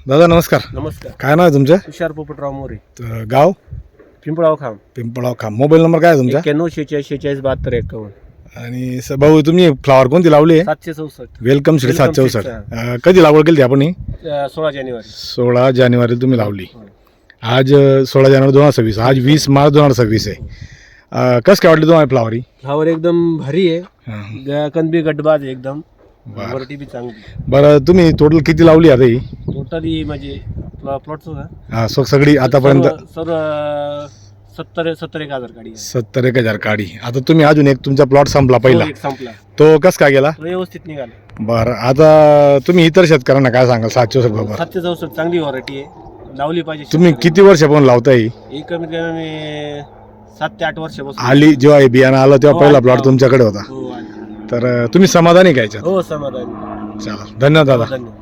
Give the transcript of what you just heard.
दादा नमस्कार. नमस्कार. काय नाव आहे तुमचं? तुषार पोपटराव मोरे, गाव? पिंपळाव खाम. पिंपळाव खाम. मोबाईल नंबर काय आहे तुमचा? 9146464251. आणि भाऊ तुम्ही फ्लावर कोणती लावली आहे? 764. Welcome Shri Welcome 764. कधी लागवड केली आपण ही? 16 जानेवारी. 16 जानेवारी तुम्ही लावली. आज 16 जानेवारी 2026, आज 20 मार्च 2026 आहे. कसं काय वाटलं तुम्हाला फ्लावर ही? फ्लावर एकदम भारी आहे. हां. कणबी गटबाज आहे एकदम. बरं. व्हरायटी बी चांगली. बरं तुम्ही टोटल किती लावली आता ही? टोटली म्हणजे प्लॉटचं का? हां, सगळी आतापर्यंत सर्व 70-71 काढी आहे. 70,000 काढी. आता तुम्ही अजून एक तुमचा प्लॉट संपला पहिला, तो एक संपला. तो कसं काय गेला? तो व्यवस्थित निघाला. बरं आता तुम्ही इतर शेतकऱ्यांना काय सांगाल 764 बाबा? 764 चांगली व्हरायटी आहे, लावली पाहिजे. तुम्ही किती वर्षापासून लावताय ही? ही कमीत कमी 7 ते 8 वर्षापासून आली जेव्हा हे बियाणं आलं तेव्हा हो, पहिला आली. प्लॉट तुमच्याकडे होता. हो, आली. तर तुम्ही समाधानी घ्यायच्या? हो, समाधानी. चला, धन्यवाद दादा. धन्यवाद.